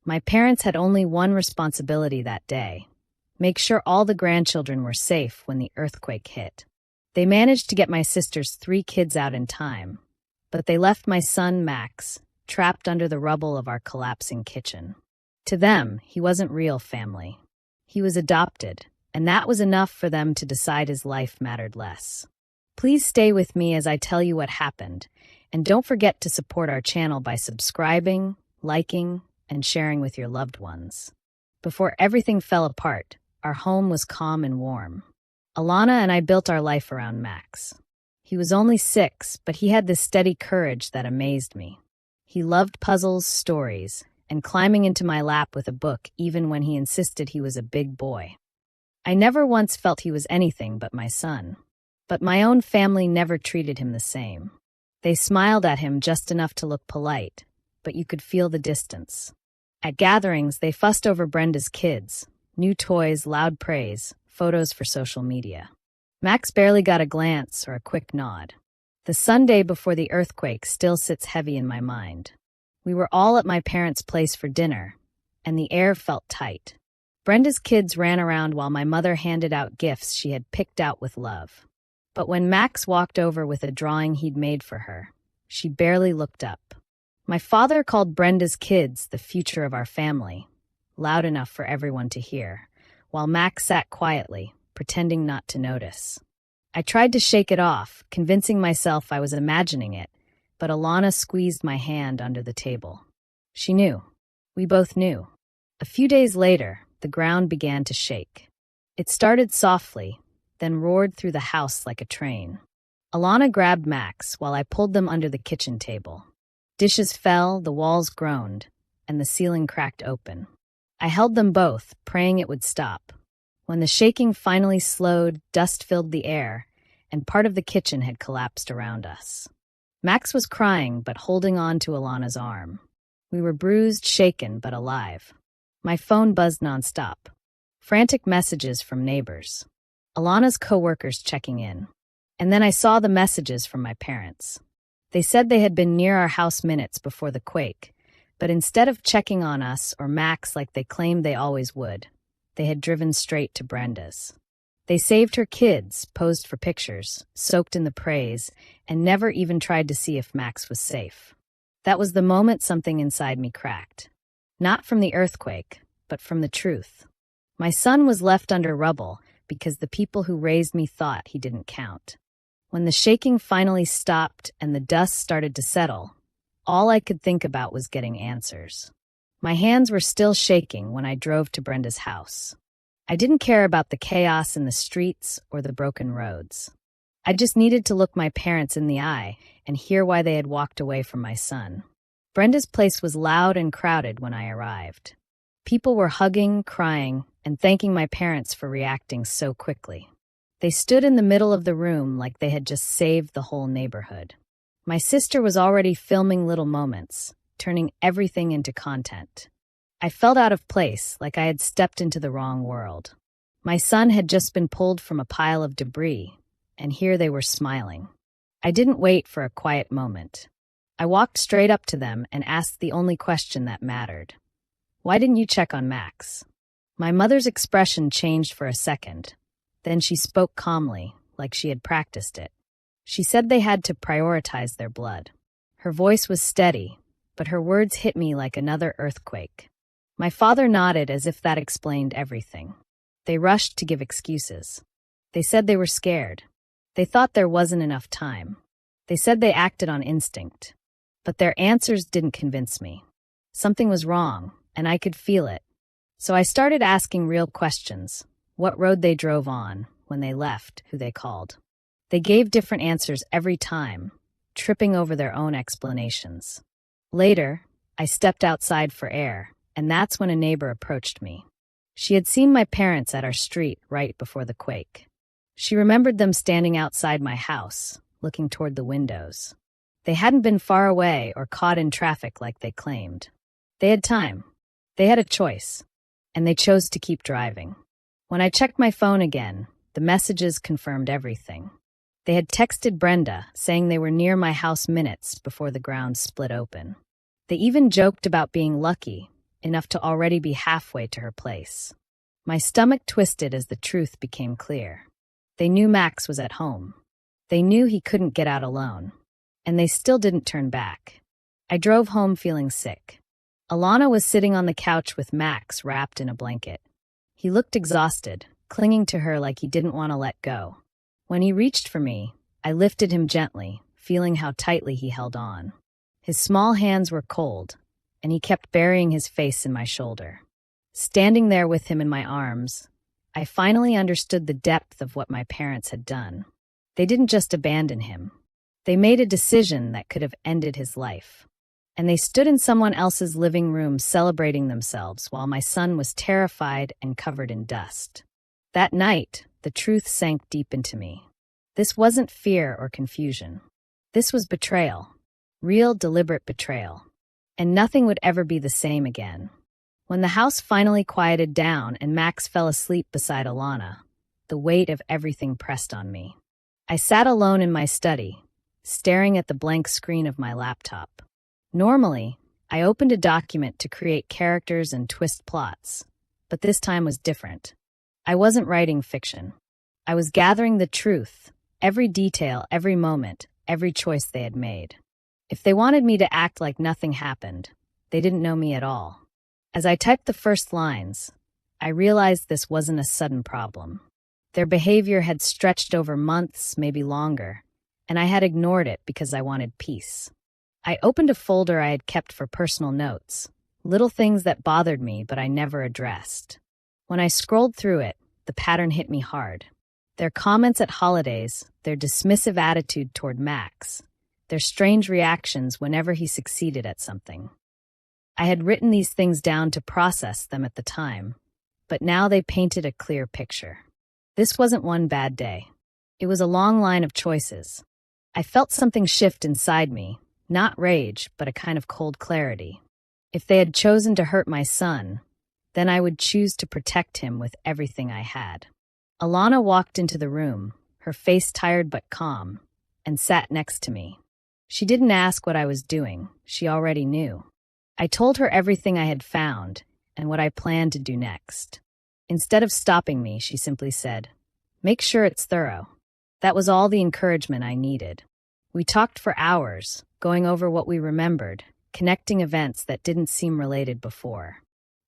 My parents had only one responsibility that day: make sure all the grandchildren were safe when the earthquake hit. They managed to get my sister's 3 kids out in time, but they left my son, Max, trapped under the rubble of our collapsing kitchen. To them, he wasn't real family. He was adopted, and that was enough for them to decide his life mattered less. Please stay with me as I tell you what happened, and don't forget to support our channel by subscribing, liking, and sharing with your loved ones. Before everything fell apart, our home was calm and warm. Alana and I built our life around Max. He was only 6, but he had this steady courage that amazed me. He loved puzzles, stories, and climbing into my lap with a book even when he insisted he was a big boy. I never once felt he was anything but my son. But my own family never treated him the same. They smiled at him just enough to look polite, but you could feel the distance. At gatherings, they fussed over Brenda's kids: new toys, loud praise, photos for social media. Max barely got a glance or a quick nod. The Sunday before the earthquake still sits heavy in my mind. We were all at my parents' place for dinner, and the air felt tight. Brenda's kids ran around while my mother handed out gifts she had picked out with love. But when Max walked over with a drawing he'd made for her, she barely looked up. My father called Brenda's kids the future of our family, loud enough for everyone to hear, while Max sat quietly, pretending not to notice. I tried to shake it off, convincing myself I was imagining it, but Alana squeezed my hand under the table. She knew. We both knew. A few days later, the ground began to shake. It started softly, then roared through the house like a train. Alana grabbed Max while I pulled them under the kitchen table. Dishes fell, the walls groaned, and the ceiling cracked open. I held them both, praying it would stop. When the shaking finally slowed, dust filled the air, and part of the kitchen had collapsed around us. Max was crying, but holding on to Alana's arm. We were bruised, shaken, but alive. My phone buzzed nonstop. Frantic messages from neighbors. Alana's coworkers checking in. And then I saw the messages from my parents. They said they had been near our house minutes before the quake, but instead of checking on us or Max like they claimed they always would, they had driven straight to Brenda's. They saved her kids, posed for pictures, soaked in the praise, and never even tried to see if Max was safe. That was the moment something inside me cracked. Not from the earthquake, but from the truth. My son was left under rubble because the people who raised me thought he didn't count. When the shaking finally stopped and the dust started to settle, all I could think about was getting answers. My hands were still shaking when I drove to Brenda's house. I didn't care about the chaos in the streets or the broken roads. I just needed to look my parents in the eye and hear why they had walked away from my son. Brenda's place was loud and crowded when I arrived. People were hugging, crying, and thanking my parents for reacting so quickly. They stood in the middle of the room like they had just saved the whole neighborhood. My sister was already filming little moments, turning everything into content. I felt out of place, like I had stepped into the wrong world. My son had just been pulled from a pile of debris, and here they were smiling. I didn't wait for a quiet moment. I walked straight up to them and asked the only question that mattered. Why didn't you check on Max? My mother's expression changed for a second. Then she spoke calmly, like she had practiced it. She said they had to prioritize their blood. Her voice was steady, but her words hit me like another earthquake. My father nodded as if that explained everything. They rushed to give excuses. They said they were scared. They thought there wasn't enough time. They said they acted on instinct. But their answers didn't convince me. Something was wrong, and I could feel it. So I started asking real questions. What road they drove on, when they left, who they called. They gave different answers every time, tripping over their own explanations. Later, I stepped outside for air, and that's when a neighbor approached me. She had seen my parents at our street right before the quake. She remembered them standing outside my house, looking toward the windows. They hadn't been far away or caught in traffic like they claimed. They had time. They had a choice, and they chose to keep driving. When I checked my phone again, the messages confirmed everything. They had texted Brenda, saying they were near my house minutes before the ground split open. They even joked about being lucky, enough to already be halfway to her place. My stomach twisted as the truth became clear. They knew Max was at home. They knew he couldn't get out alone. And they still didn't turn back. I drove home feeling sick. Alana was sitting on the couch with Max wrapped in a blanket. He looked exhausted, clinging to her like he didn't want to let go. When he reached for me, I lifted him gently, feeling how tightly he held on. His small hands were cold, and he kept burying his face in my shoulder. Standing there with him in my arms, I finally understood the depth of what my parents had done. They didn't just abandon him. They made a decision that could have ended his life. And they stood in someone else's living room celebrating themselves while my son was terrified and covered in dust. That night, the truth sank deep into me. This wasn't fear or confusion. This was betrayal. Real, deliberate betrayal. And nothing would ever be the same again. When the house finally quieted down and Max fell asleep beside Alana, the weight of everything pressed on me. I sat alone in my study, staring at the blank screen of my laptop. Normally, I opened a document to create characters and twist plots, but this time was different. I wasn't writing fiction. I was gathering the truth, every detail, every moment, every choice they had made. If they wanted me to act like nothing happened, they didn't know me at all. As I typed the first lines, I realized this wasn't a sudden problem. Their behavior had stretched over months, maybe longer, and I had ignored it because I wanted peace. I opened a folder I had kept for personal notes, little things that bothered me but I never addressed. When I scrolled through it, the pattern hit me hard. Their comments at holidays, their dismissive attitude toward Max, their strange reactions whenever he succeeded at something. I had written these things down to process them at the time, but now they painted a clear picture. This wasn't one bad day. It was a long line of choices. I felt something shift inside me, not rage, but a kind of cold clarity. If they had chosen to hurt my son, then I would choose to protect him with everything I had. Alana walked into the room, her face tired but calm, and sat next to me. She didn't ask what I was doing. She already knew. I told her everything I had found and what I planned to do next. Instead of stopping me, she simply said, "Make sure it's thorough." That was all the encouragement I needed. We talked for hours, going over what we remembered, connecting events that didn't seem related before.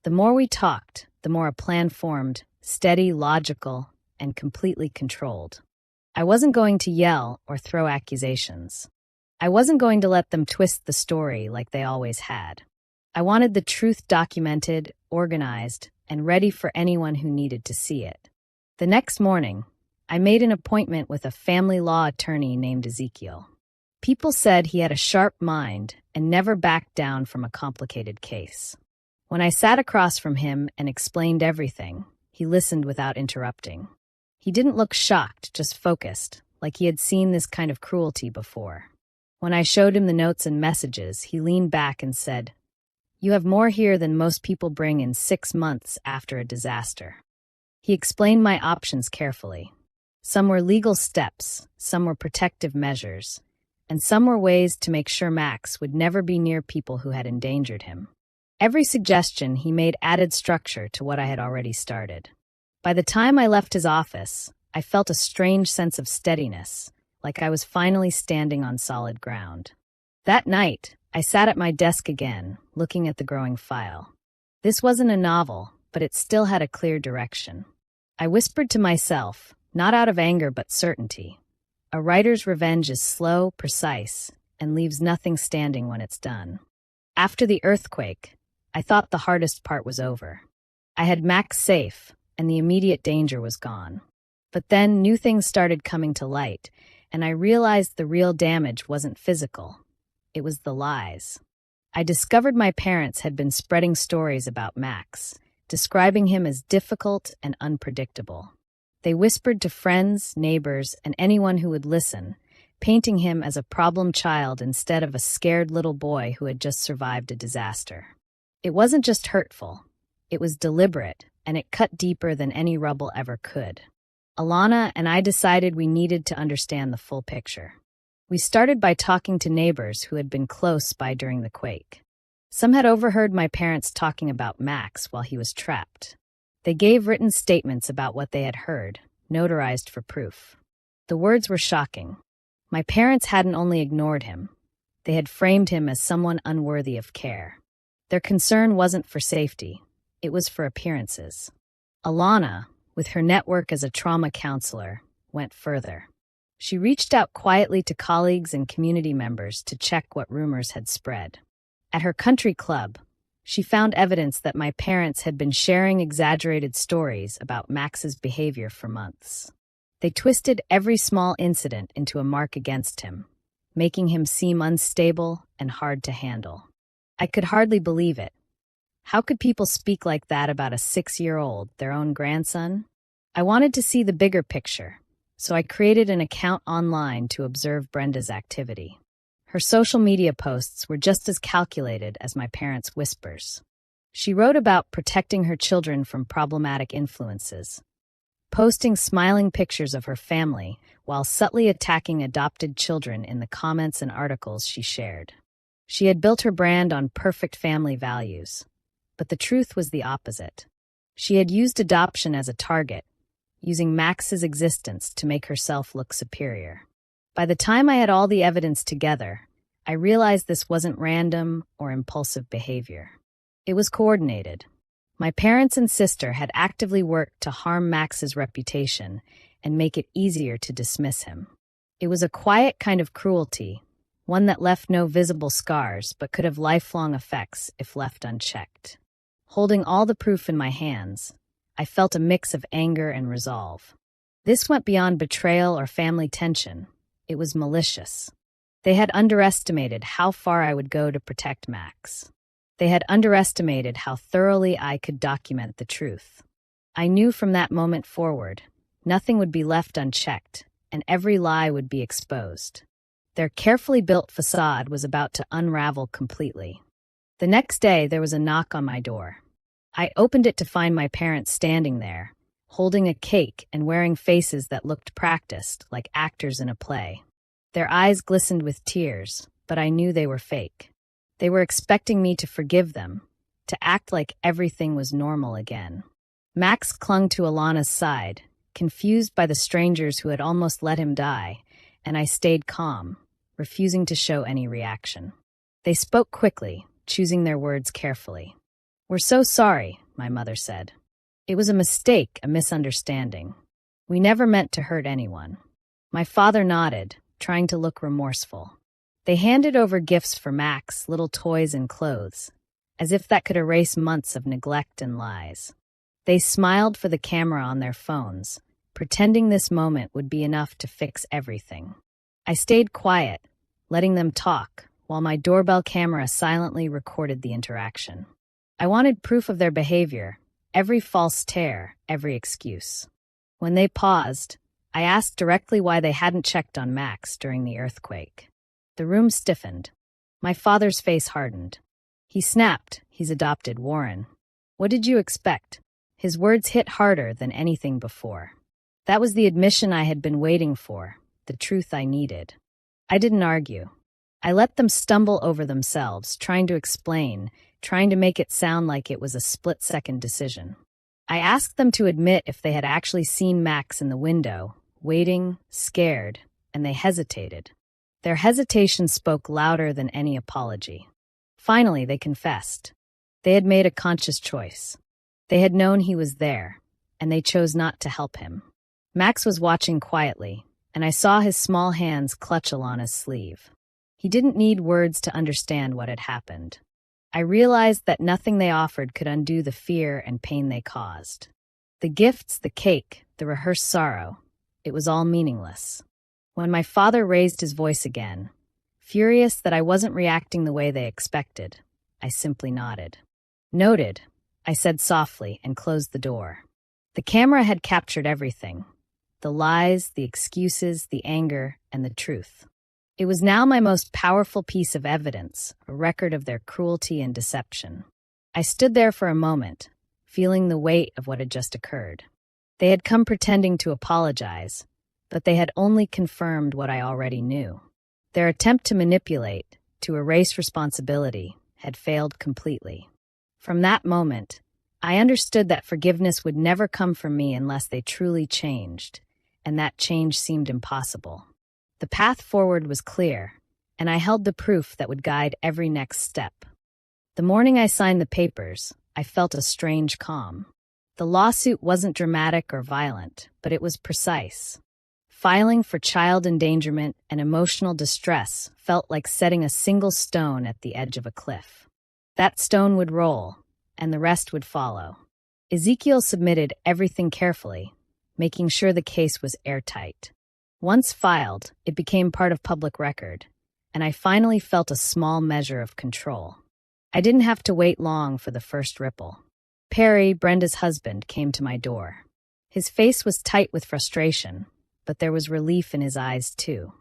The more we talked, the more a plan formed, steady, logical, and completely controlled. I wasn't going to yell or throw accusations. I wasn't going to let them twist the story like they always had. I wanted the truth documented, organized, and ready for anyone who needed to see it. The next morning, I made an appointment with a family law attorney named Ezekiel. People said he had a sharp mind and never backed down from a complicated case. When I sat across from him and explained everything, he listened without interrupting. He didn't look shocked, just focused, like he had seen this kind of cruelty before. When I showed him the notes and messages, he leaned back and said, "You have more here than most people bring in 6 months after a disaster." He explained my options carefully. Some were legal steps, some were protective measures, and some were ways to make sure Max would never be near people who had endangered him. Every suggestion he made added structure to what I had already started. By the time I left his office, I felt a strange sense of steadiness, like I was finally standing on solid ground. That night, I sat at my desk again, looking at the growing file. This wasn't a novel, but it still had a clear direction. I whispered to myself, not out of anger but certainty. A writer's revenge is slow, precise, and leaves nothing standing when it's done. After the earthquake, I thought the hardest part was over. I had Max safe, and the immediate danger was gone. But then new things started coming to light, and I realized the real damage wasn't physical. It was the lies. I discovered my parents had been spreading stories about Max, describing him as difficult and unpredictable. They whispered to friends, neighbors, and anyone who would listen, painting him as a problem child instead of a scared little boy who had just survived a disaster. It wasn't just hurtful. It was deliberate, and it cut deeper than any rubble ever could. Alana and I decided we needed to understand the full picture. We started by talking to neighbors who had been close by during the quake. Some had overheard my parents talking about Max while he was trapped. They gave written statements about what they had heard, notarized for proof. The words were shocking. My parents hadn't only ignored him, they had framed him as someone unworthy of care. Their concern wasn't for safety, it was for appearances. Alana, with her network as a trauma counselor, went further. She reached out quietly to colleagues and community members to check what rumors had spread. At her country club, she found evidence that my parents had been sharing exaggerated stories about Max's behavior for months. They twisted every small incident into a mark against him, making him seem unstable and hard to handle. I could hardly believe it. How could people speak like that about a 6-year-old, their own grandson? I wanted to see the bigger picture, so I created an account online to observe Brenda's activity. Her social media posts were just as calculated as my parents' whispers. She wrote about protecting her children from problematic influences, posting smiling pictures of her family while subtly attacking adopted children in the comments and articles she shared. She had built her brand on perfect family values, but the truth was the opposite. She had used adoption as a target, using Max's existence to make herself look superior. By the time I had all the evidence together, I realized this wasn't random or impulsive behavior. It was coordinated. My parents and sister had actively worked to harm Max's reputation and make it easier to dismiss him. It was a quiet kind of cruelty, one that left no visible scars but could have lifelong effects if left unchecked. Holding all the proof in my hands, I felt a mix of anger and resolve. This went beyond betrayal or family tension. It was malicious. They had underestimated how far I would go to protect Max. They had underestimated how thoroughly I could document the truth. I knew from that moment forward, nothing would be left unchecked, and every lie would be exposed. Their carefully built facade was about to unravel completely. The next day, there was a knock on my door. I opened it to find my parents standing there, holding a cake and wearing faces that looked practiced, like actors in a play. Their eyes glistened with tears, but I knew they were fake. They were expecting me to forgive them, to act like everything was normal again. Max clung to Alana's side, confused by the strangers who had almost let him die, and I stayed calm, refusing to show any reaction. They spoke quickly, choosing their words carefully. "We're so sorry," my mother said. "It was a mistake, a misunderstanding. We never meant to hurt anyone." My father nodded, trying to look remorseful. They handed over gifts for Max, little toys and clothes, as if that could erase months of neglect and lies. They smiled for the camera on their phones, pretending this moment would be enough to fix everything. I stayed quiet, letting them talk, while my doorbell camera silently recorded the interaction. I wanted proof of their behavior, every false tear, every excuse. When they paused, I asked directly why they hadn't checked on Max during the earthquake. The room stiffened. My father's face hardened. He snapped, "He's adopted Warren." What did you expect? His words hit harder than anything before. That was the admission I had been waiting for, the truth I needed. I didn't argue. I let them stumble over themselves, trying to explain, trying to make it sound like it was a split-second decision. I asked them to admit if they had actually seen Max in the window, waiting, scared, and they hesitated. Their hesitation spoke louder than any apology. Finally, they confessed. They had made a conscious choice. They had known he was there, and they chose not to help him. Max was watching quietly, and I saw his small hands clutch Alana's sleeve. He didn't need words to understand what had happened. I realized that nothing they offered could undo the fear and pain they caused. The gifts, the cake, the rehearsed sorrow, it was all meaningless. When my father raised his voice again, furious that I wasn't reacting the way they expected, I simply nodded. "Noted," I said softly and closed the door. The camera had captured everything. The lies, the excuses, the anger, and the truth. It was now my most powerful piece of evidence, a record of their cruelty and deception. I stood there for a moment, feeling the weight of what had just occurred. They had come pretending to apologize, but they had only confirmed what I already knew. Their attempt to manipulate, to erase responsibility, had failed completely. From that moment, I understood that forgiveness would never come from me unless they truly changed, and that change seemed impossible. The path forward was clear, and I held the proof that would guide every next step. The morning I signed the papers, I felt a strange calm. The lawsuit wasn't dramatic or violent, but it was precise. Filing for child endangerment and emotional distress felt like setting a single stone at the edge of a cliff. That stone would roll, and the rest would follow. Ezekiel submitted everything carefully, making sure the case was airtight. Once filed, it became part of public record, and I finally felt a small measure of control. I didn't have to wait long for the first ripple. Perry, Brenda's husband, came to my door. His face was tight with frustration, but there was relief in his eyes too.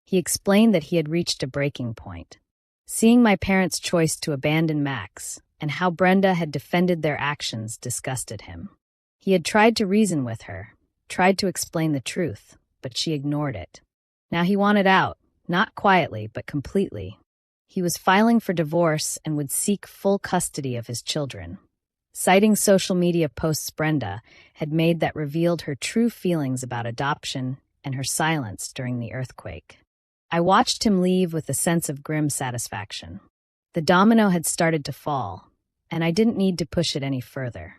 He explained that he had reached a breaking point. Seeing my parents' choice to abandon Max and how Brenda had defended their actions disgusted him. He had tried to reason with her, tried to explain the truth, but she ignored it. Now he wanted out, not quietly, but completely. He was filing for divorce and would seek full custody of his children. Citing social media posts Brenda had made that revealed her true feelings about adoption and her silence during the earthquake. I watched him leave with a sense of grim satisfaction. The domino had started to fall, and I didn't need to push it any further.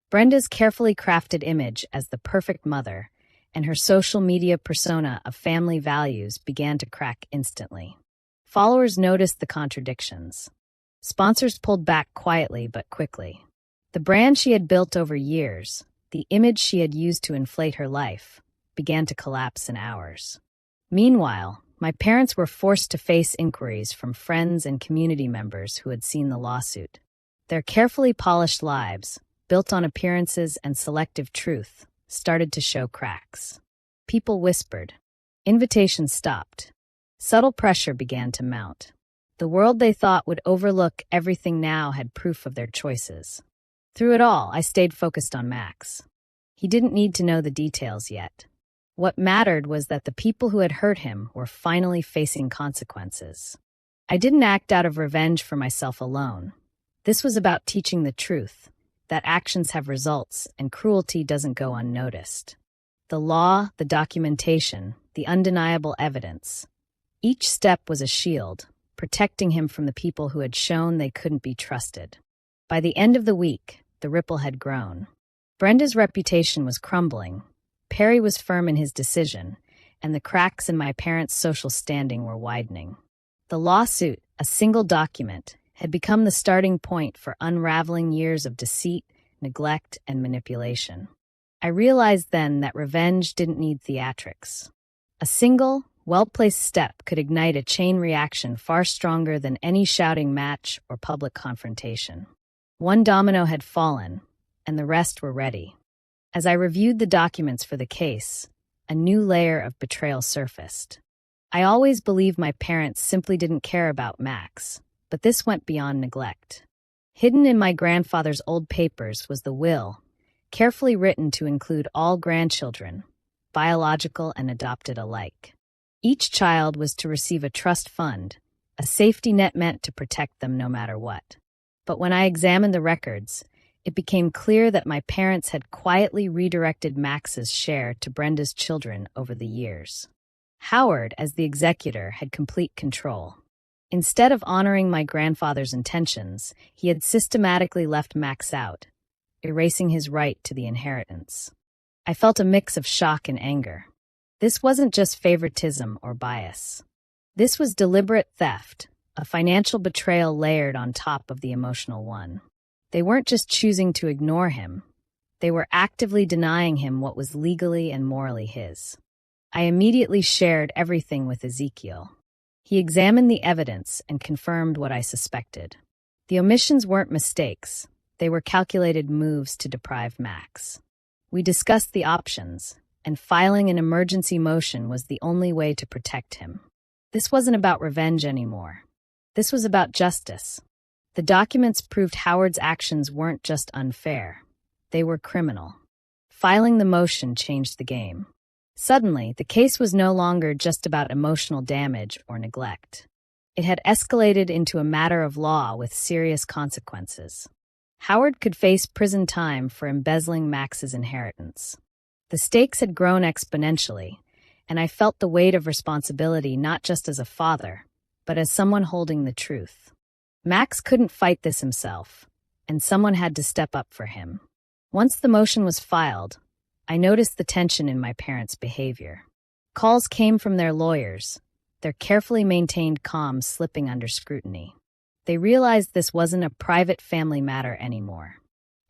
Brenda's carefully crafted image as the perfect mother and her social media persona of family values began to crack instantly. Followers noticed the contradictions. Sponsors pulled back quietly but quickly. The brand she had built over years, the image she had used to inflate her life, began to collapse in hours. Meanwhile, my parents were forced to face inquiries from friends and community members who had seen the lawsuit. Their carefully polished lives, built on appearances and selective truth, started to show cracks. People whispered. Invitations stopped. Subtle pressure began to mount. The world they thought would overlook everything now had proof of their choices. Through it all, I stayed focused on Max. He didn't need to know the details yet. What mattered was that the people who had hurt him were finally facing consequences. I didn't act out of revenge for myself alone. This was about teaching the truth, that actions have results and cruelty doesn't go unnoticed. The law, the documentation, the undeniable evidence. Each step was a shield, protecting him from the people who had shown they couldn't be trusted. By the end of the week, the ripple had grown. Brenda's reputation was crumbling. Perry was firm in his decision, and the cracks in my parents' social standing were widening. The lawsuit, a single document, had become the starting point for unraveling years of deceit, neglect, and manipulation. I realized then that revenge didn't need theatrics. A single, well-placed step could ignite a chain reaction far stronger than any shouting match or public confrontation. One domino had fallen, and the rest were ready. As I reviewed the documents for the case, a new layer of betrayal surfaced. I always believed my parents simply didn't care about Max, but this went beyond neglect. Hidden in my grandfather's old papers was the will, carefully written to include all grandchildren, biological and adopted alike. Each child was to receive a trust fund, a safety net meant to protect them no matter what. But when I examined the records, it became clear that my parents had quietly redirected Max's share to Brenda's children over the years. Howard, as the executor, had complete control. Instead of honoring my grandfather's intentions, he had systematically left Max out, erasing his right to the inheritance. I felt a mix of shock and anger. This wasn't just favoritism or bias. This was deliberate theft, a financial betrayal layered on top of the emotional one. They weren't just choosing to ignore him. They were actively denying him what was legally and morally his. I immediately shared everything with Ezekiel. He examined the evidence and confirmed what I suspected. The omissions weren't mistakes. They were calculated moves to deprive Max. We discussed the options, and filing an emergency motion was the only way to protect him. This wasn't about revenge anymore. This was about justice. The documents proved Howard's actions weren't just unfair. They were criminal. Filing the motion changed the game. Suddenly, the case was no longer just about emotional damage or neglect. It had escalated into a matter of law with serious consequences. Howard could face prison time for embezzling Max's inheritance. The stakes had grown exponentially, and I felt the weight of responsibility not just as a father, but as someone holding the truth. Max couldn't fight this himself, and someone had to step up for him. Once the motion was filed, I noticed the tension in my parents' behavior. Calls came from their lawyers, their carefully maintained calm slipping under scrutiny. They realized this wasn't a private family matter anymore.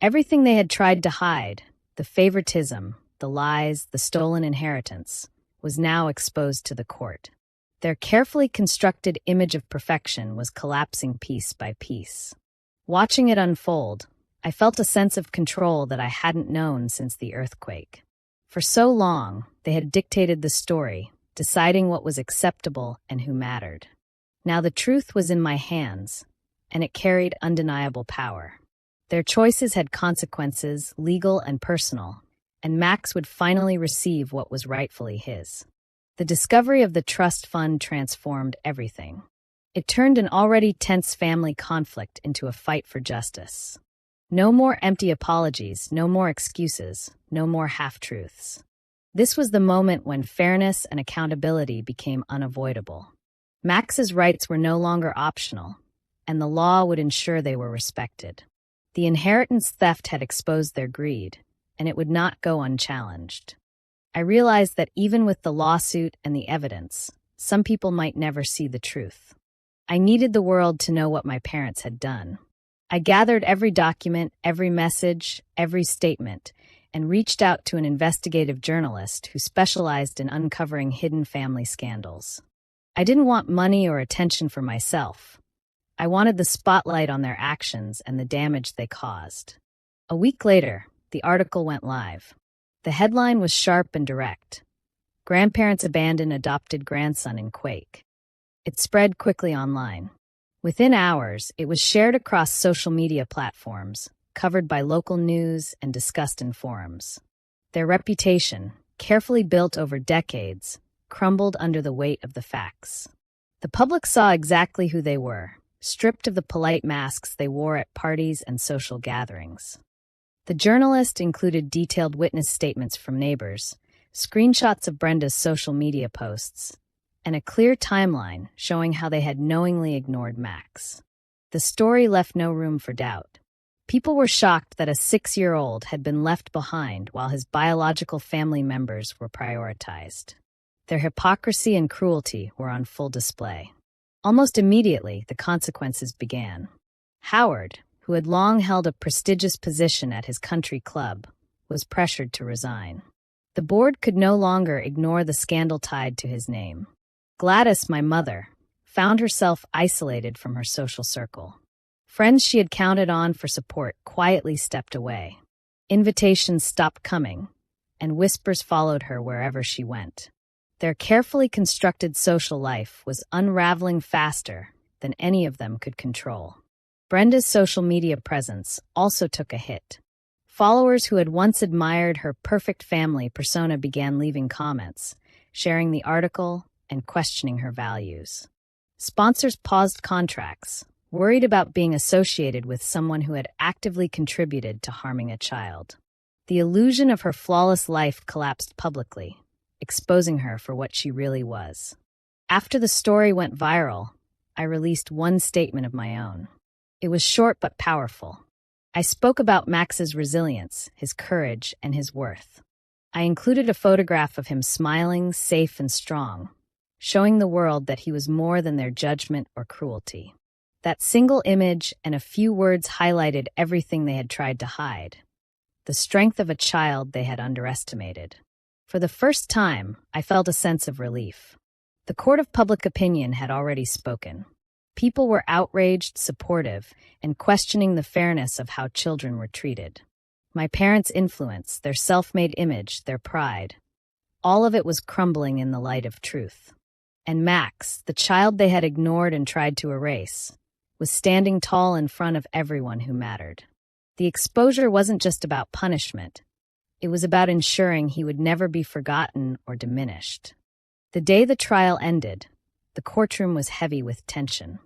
Everything they had tried to hide, the favoritism, the lies, the stolen inheritance, was now exposed to the court. Their carefully constructed image of perfection was collapsing piece by piece. Watching it unfold, I felt a sense of control that I hadn't known since the earthquake. For so long, they had dictated the story, deciding what was acceptable and who mattered. Now the truth was in my hands, and it carried undeniable power. Their choices had consequences, legal and personal, and Max would finally receive what was rightfully his. The discovery of the trust fund transformed everything. It turned an already tense family conflict into a fight for justice. No more empty apologies, no more excuses, no more half-truths. This was the moment when fairness and accountability became unavoidable. Max's rights were no longer optional, and the law would ensure they were respected. The inheritance theft had exposed their greed, and it would not go unchallenged. I realized that even with the lawsuit and the evidence, some people might never see the truth. I needed the world to know what my parents had done. I gathered every document, every message, every statement, and reached out to an investigative journalist who specialized in uncovering hidden family scandals. I didn't want money or attention for myself. I wanted the spotlight on their actions and the damage they caused. A week later, the article went live. The headline was sharp and direct. Grandparents abandon adopted grandson in quake. It spread quickly online. Within hours, it was shared across social media platforms, covered by local news and discussed in forums. Their reputation, carefully built over decades, crumbled under the weight of the facts. The public saw exactly who they were, stripped of the polite masks they wore at parties and social gatherings. The journalist included detailed witness statements from neighbors, screenshots of Brenda's social media posts, and a clear timeline showing how they had knowingly ignored Max. The story left no room for doubt. People were shocked that a 6-year-old had been left behind while his biological family members were prioritized. Their hypocrisy and cruelty were on full display. Almost immediately, the consequences began. Howard, who had long held a prestigious position at his country club, was pressured to resign. The board could no longer ignore the scandal tied to his name. Gladys, my mother, found herself isolated from her social circle. Friends she had counted on for support quietly stepped away. Invitations stopped coming, and whispers followed her wherever she went. Their carefully constructed social life was unraveling faster than any of them could control. Brenda's social media presence also took a hit. Followers who had once admired her perfect family persona began leaving comments, sharing the article, and questioning her values. Sponsors paused contracts, worried about being associated with someone who had actively contributed to harming a child. The illusion of her flawless life collapsed publicly, exposing her for what she really was. After the story went viral, I released one statement of my own. It was short but powerful. I spoke about Max's resilience, his courage, and his worth. I included a photograph of him smiling, safe, and strong, showing the world that he was more than their judgment or cruelty. That single image and a few words highlighted everything they had tried to hide. The strength of a child they had underestimated. For the first time, I felt a sense of relief. The court of public opinion had already spoken. People were outraged, supportive, and questioning the fairness of how children were treated. My parents' influence, their self-made image, their pride, all of it was crumbling in the light of truth. And Max, the child they had ignored and tried to erase, was standing tall in front of everyone who mattered. The exposure wasn't just about punishment. It was about ensuring he would never be forgotten or diminished. The day the trial ended, The courtroom was heavy with tension.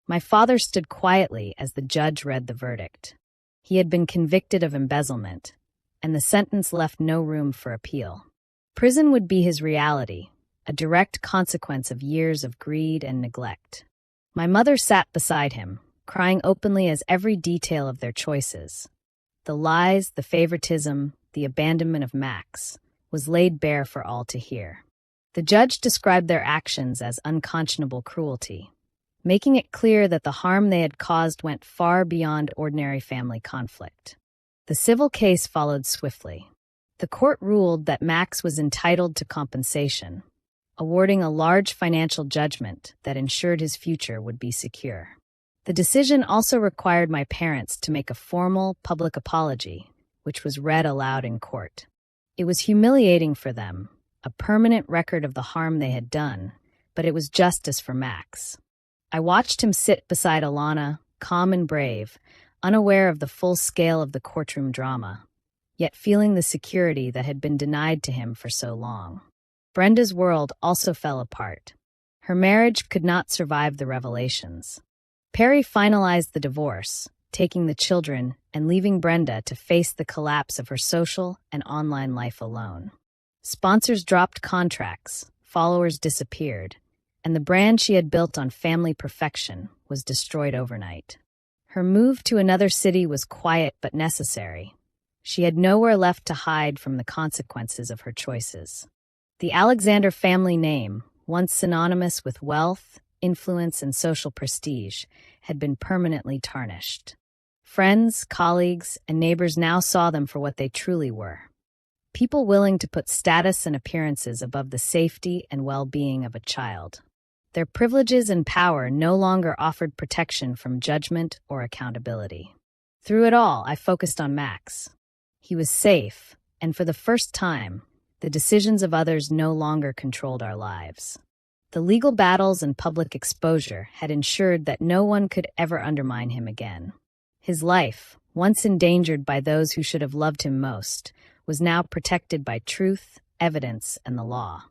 My father stood quietly as the judge read the verdict. He had been convicted of embezzlement, and the sentence left no room for appeal. Prison would be his reality, a direct consequence of years of greed and neglect. My mother sat beside him, crying openly as every detail of their choices, the lies, the favoritism, the abandonment of Max, was laid bare for all to hear. The judge described their actions as unconscionable cruelty, making it clear that the harm they had caused went far beyond ordinary family conflict. The civil case followed swiftly. The court ruled that Max was entitled to compensation, awarding a large financial judgment that ensured his future would be secure. The decision also required my parents to make a formal, public apology, which was read aloud in court. It was humiliating for them, a permanent record of the harm they had done, but it was justice for Max. I watched him sit beside Alana, calm and brave, unaware of the full scale of the courtroom drama, yet feeling the security that had been denied to him for so long. Brenda's world also fell apart. Her marriage could not survive the revelations. Perry finalized the divorce, taking the children and leaving Brenda to face the collapse of her social and online life alone. Sponsors dropped contracts, followers disappeared, and the brand she had built on family perfection was destroyed overnight. Her move to another city was quiet but necessary. She had nowhere left to hide from the consequences of her choices. The Alexander family name, once synonymous with wealth, influence, and social prestige, had been permanently tarnished. Friends, colleagues, and neighbors now saw them for what they truly were. People willing to put status and appearances above the safety and well-being of a child. Their privileges and power no longer offered protection from judgment or accountability. Through it all, I focused on Max. He was safe, and for the first time, the decisions of others no longer controlled our lives. The legal battles and public exposure had ensured that no one could ever undermine him again. His life, once endangered by those who should have loved him most, was now protected by truth, evidence, and the law.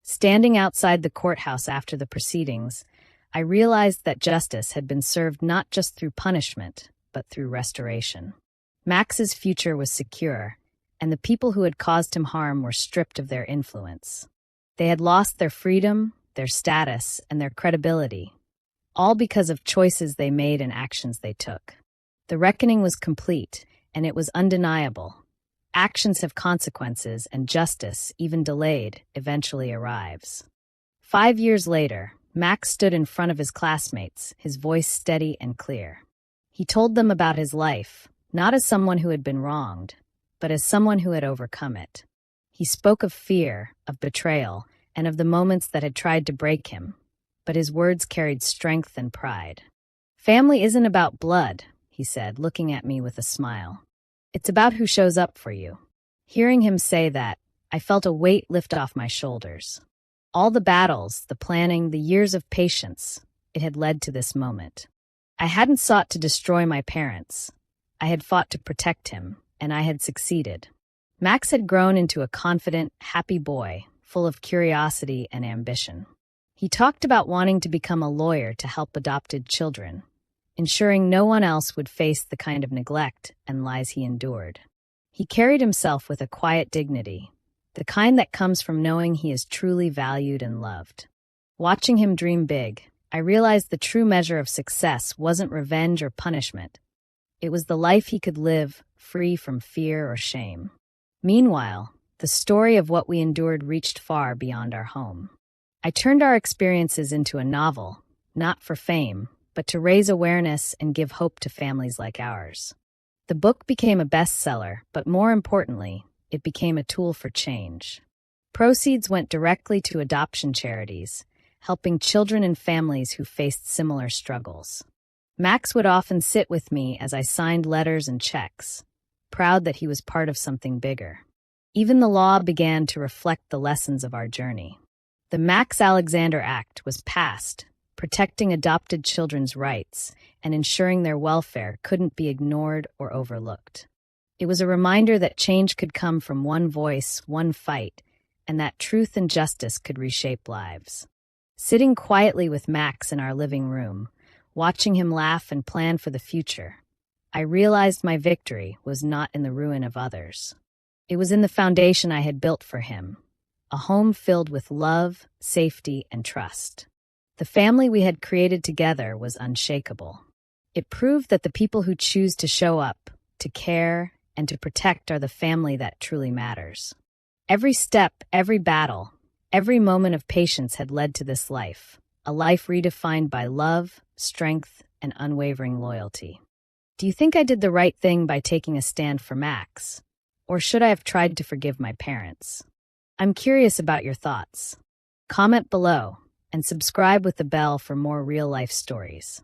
Standing outside the courthouse after the proceedings, I realized that justice had been served not just through punishment, but through restoration. Max's future was secure, and the people who had caused him harm were stripped of their influence. They had lost their freedom, their status, and their credibility, all because of choices they made and actions they took. The reckoning was complete, and it was undeniable. Actions have consequences, and justice, even delayed, eventually arrives. 5 years later, Max stood in front of his classmates, his voice steady and clear. He told them about his life, not as someone who had been wronged, but as someone who had overcome it. He spoke of fear, of betrayal, and of the moments that had tried to break him, but his words carried strength and pride. "Family isn't about blood," he said, looking at me with a smile. "It's about who shows up for you." Hearing him say that, I felt a weight lift off my shoulders. All the battles, the planning, the years of patience, it had led to this moment. I hadn't sought to destroy my parents. I had fought to protect him, and I had succeeded. Max had grown into a confident, happy boy, full of curiosity and ambition. He talked about wanting to become a lawyer to help adopted children, ensuring no one else would face the kind of neglect and lies he endured. He carried himself with a quiet dignity, the kind that comes from knowing he is truly valued and loved. Watching him dream big, I realized the true measure of success wasn't revenge or punishment. It was the life he could live, free from fear or shame. Meanwhile, the story of what we endured reached far beyond our home. I turned our experiences into a novel, not for fame, but to raise awareness and give hope to families like ours. The book became a bestseller, but more importantly, it became a tool for change. Proceeds went directly to adoption charities, helping children and families who faced similar struggles. Max would often sit with me as I signed letters and checks, proud that he was part of something bigger. Even the law began to reflect the lessons of our journey. The Max Alexander Act was passed, protecting adopted children's rights and ensuring their welfare couldn't be ignored or overlooked. It was a reminder that change could come from one voice, one fight, and that truth and justice could reshape lives. Sitting quietly with Max in our living room, watching him laugh and plan for the future, I realized my victory was not in the ruin of others. It was in the foundation I had built for him, a home filled with love, safety, and trust. The family we had created together was unshakable. It proved that the people who choose to show up, to care, and to protect are the family that truly matters. Every step, every battle, every moment of patience had led to this life, a life redefined by love, strength, and unwavering loyalty. Do you think I did the right thing by taking a stand for Max? Or should I have tried to forgive my parents? I'm curious about your thoughts. Comment below and subscribe with the bell for more real-life stories.